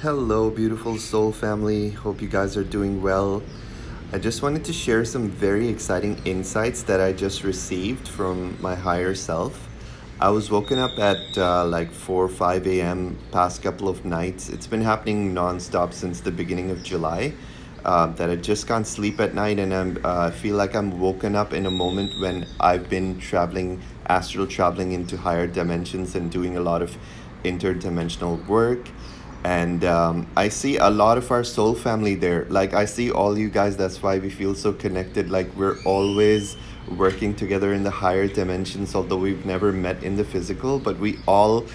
Hello, beautiful soul family. Hope you guys are doing well. I just wanted to share some very exciting insights that I just received from my higher self. I was woken up at like 4 or 5 a.m. past couple of nights. It's been happening nonstop since the beginning of July. That I just can't sleep at night, and I feel like I'm woken up in a moment when I've been traveling, astral traveling into higher dimensions and doing a lot of interdimensional work. And I see a lot of our soul family there. Like, I see all you guys. That's why we feel so connected. Like, we're always working together in the higher dimensions, although we've never met in the physical, but we all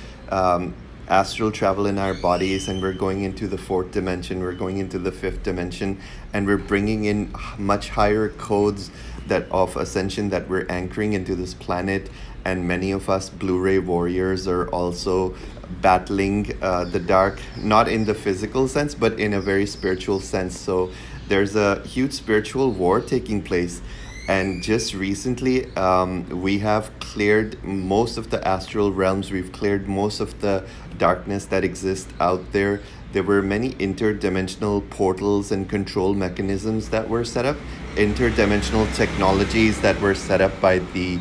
astral travel in our bodies, and we're going into the fourth dimension, we're going into the fifth dimension, and we're bringing in much higher codes that of ascension that we're anchoring into this planet. And many of us Blu-ray warriors are also battling the dark, not in the physical sense, but in a very spiritual sense. So there's a huge spiritual war taking place. And just recently, we have cleared most of the astral realms. We've cleared most of the darkness that exists out there. There were many interdimensional portals and control mechanisms that were set up, interdimensional technologies that were set up by the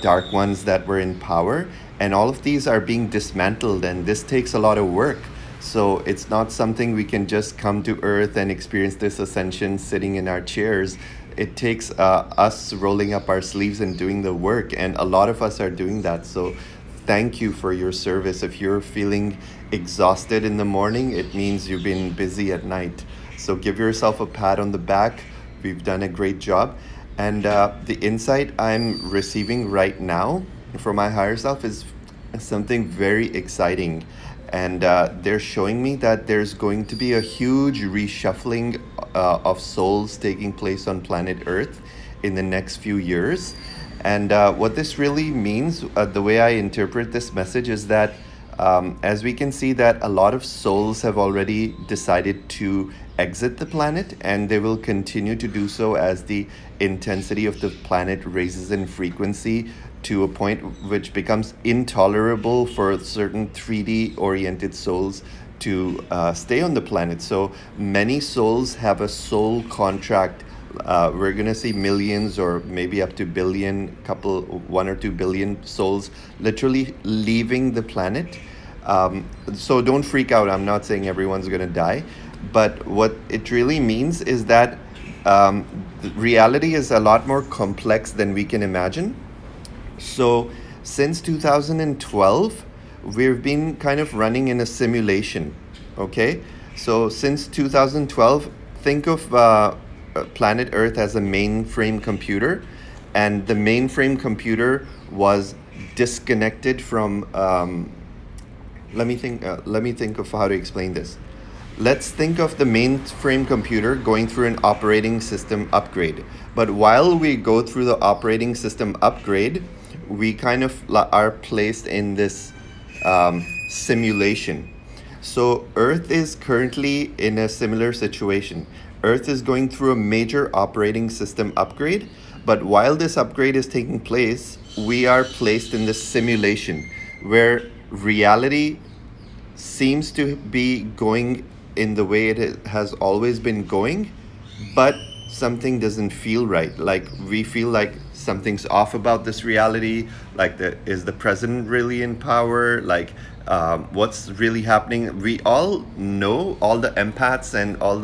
dark ones that were in power. And all of these are being dismantled, and this takes a lot of work. So it's not something we can just come to earth and experience this ascension sitting in our chairs. It takes us rolling up our sleeves and doing the work, and a lot of us are doing that. So thank you for your service. If you're feeling exhausted in the morning, it means you've been busy at night. So give yourself a pat on the back. We've done a great job. And the insight I'm receiving right now from my higher self is something very exciting. And they're showing me that there's going to be a huge reshuffling of souls taking place on planet Earth in the next few years. And what this really means, the way I interpret this message, is that as we can see that a lot of souls have already decided to exit the planet, and they will continue to do so as the intensity of the planet raises in frequency to a point which becomes intolerable for certain 3D oriented souls to stay on the planet. So many souls have a soul contract. We're gonna see millions or maybe up to billion, couple 1 or 2 billion souls literally leaving the planet. So don't freak out. I'm not saying everyone's gonna die, but what it really means is that the reality is a lot more complex than we can imagine. So since 2012, we've been kind of running in a simulation. Okay, so since 2012, think of planet Earth as a mainframe computer, and the mainframe computer was disconnected from. Let me think. Let me think of how to explain this. Let's think of the mainframe computer going through an operating system upgrade. But while we go through the operating system upgrade, we kind of are placed in this simulation. So Earth is currently in a similar situation. Earth is going through a major operating system upgrade, but while this upgrade is taking place, we are placed in this simulation where reality seems to be going in the way it has always been going, but something doesn't feel right. Like, we feel like something's off about this reality. Like, is the president really in power? Like, what's really happening? We all know, all the empaths and all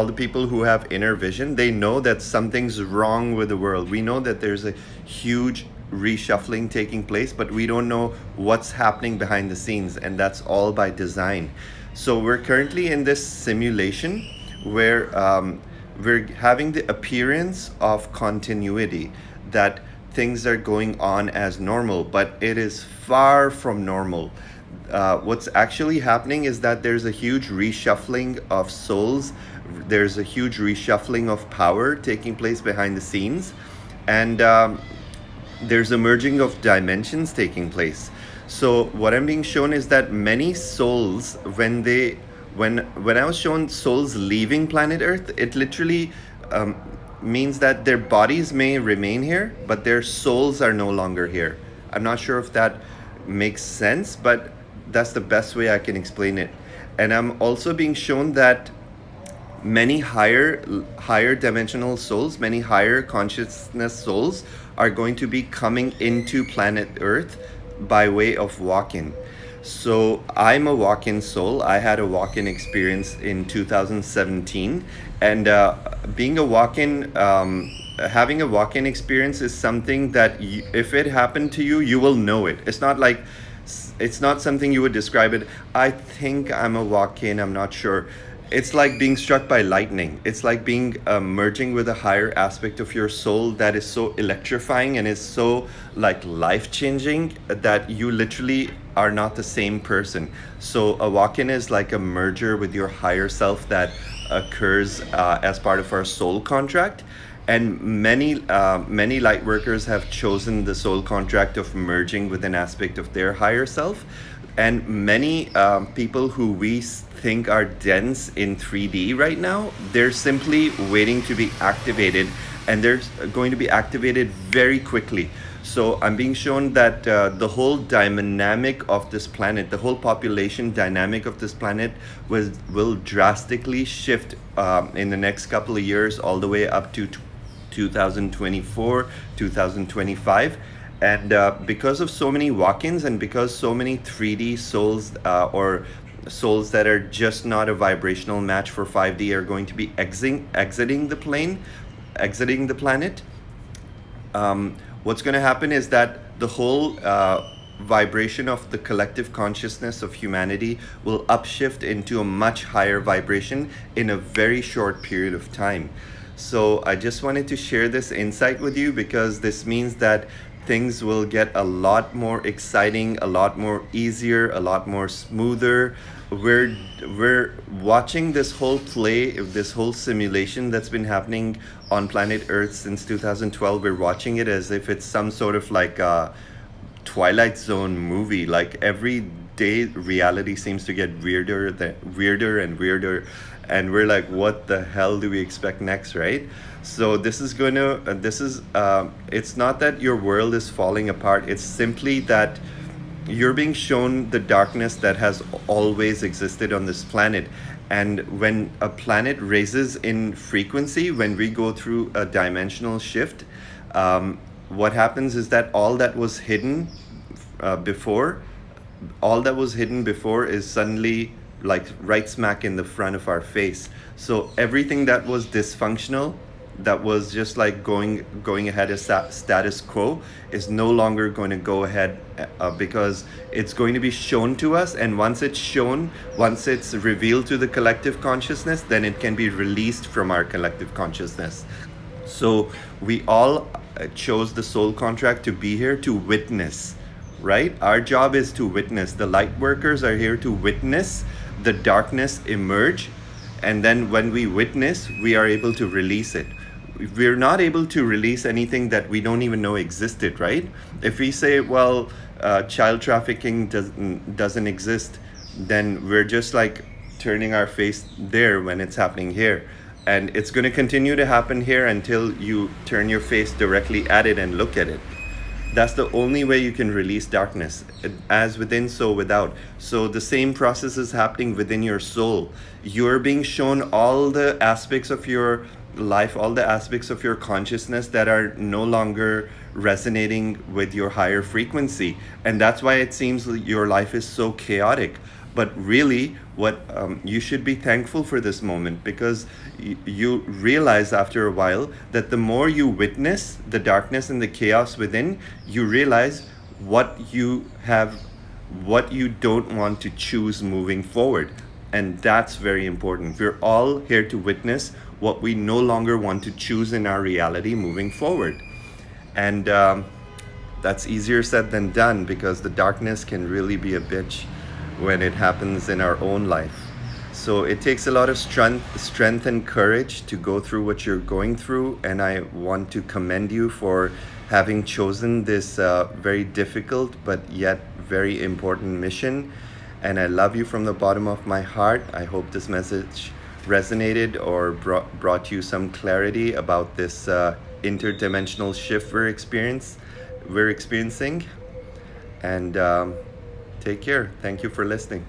the people who have inner vision, they know that something's wrong with the world. We know that there's a huge reshuffling taking place, but we don't know what's happening behind the scenes, and that's all by design. So we're currently in this simulation where we're having the appearance of continuity, that things are going on as normal, but it is far from normal. What's actually happening is that there's a huge reshuffling of souls. There's a huge reshuffling of power taking place behind the scenes, and there's a merging of dimensions taking place. So what I'm being shown is that many souls, when I was shown souls leaving planet Earth, it literally means that their bodies may remain here, but their souls are no longer here. I'm not sure if that makes sense, but that's the best way I can explain it. And I'm also being shown that many higher dimensional souls, many higher consciousness souls are going to be coming into planet Earth by way of walk-in. So I'm a walk-in soul. I had a walk-in experience in 2017, and being a walk-in, having a walk-in experience is something that if it happened to you, you will know it. It's not something you would describe it. I think I'm a walk-in. I'm not sure. It's like being struck by lightning. It's like being merging with a higher aspect of your soul that is so electrifying and is so like life changing that you literally are not the same person. So a walk-in is like a merger with your higher self that occurs as part of our soul contract. And many light workers have chosen the soul contract of merging with an aspect of their higher self. And many people who we think are dense in 3D right now, they're simply waiting to be activated, and they're going to be activated very quickly. So I'm being shown that the whole dynamic of this planet, the whole population dynamic of this planet will drastically shift in the next couple of years, all the way up to 2024, 2025. And because of so many walk-ins, and because so many 3D souls or souls that are just not a vibrational match for 5D are going to be exiting the plane, exiting the planet, what's going to happen is that the whole vibration of the collective consciousness of humanity will upshift into a much higher vibration in a very short period of time. So I just wanted to share this insight with you, because this means that things will get a lot more exciting, a lot more easier, a lot more smoother. We're watching this whole play, this whole simulation that's been happening on planet Earth since 2012. We're watching it as if it's some sort of like a Twilight Zone movie. Like every day reality seems to get weirder and weirder, and we're like, what the hell do we expect next, right? So this is going to it's not that your world is falling apart, it's simply that you're being shown the darkness that has always existed on this planet. And when a planet raises in frequency, when we go through a dimensional shift, what happens is that all that was hidden before, is suddenly like right smack in the front of our face. So everything that was dysfunctional, that was just like going ahead as status quo, is no longer going to go ahead, because it's going to be shown to us. And once it's revealed to the collective consciousness, then it can be released from our collective consciousness. So we all chose the soul contract to be here to witness, right? Our job is to witness. The light workers are here to witness the darkness emerge, and then when we witness, we are able to release it. We're not able to release anything that we don't even know existed, right? If we say, well, child trafficking doesn't exist, then we're just like turning our face there when it's happening here. And it's going to continue to happen here until you turn your face directly at it and look at it. That's the only way you can release darkness, as within, so without. So the same process is happening within your soul. You're being shown all the aspects of your life, all the aspects of your consciousness that are no longer resonating with your higher frequency. And that's why it seems like your life is so chaotic. But really, what you should be thankful for this moment, because you realize after a while that the more you witness the darkness and the chaos within, you realize what you don't want to choose moving forward. And that's very important. We're all here to witness what we no longer want to choose in our reality moving forward. And that's easier said than done, because the darkness can really be a bitch when it happens in our own life. So it takes a lot of strength and courage to go through what you're going through, and I want to commend you for having chosen this very difficult but yet very important mission. And I love you from the bottom of my heart. I hope this message resonated or brought you some clarity about this interdimensional shift we're experiencing. And Take care. Thank you for listening.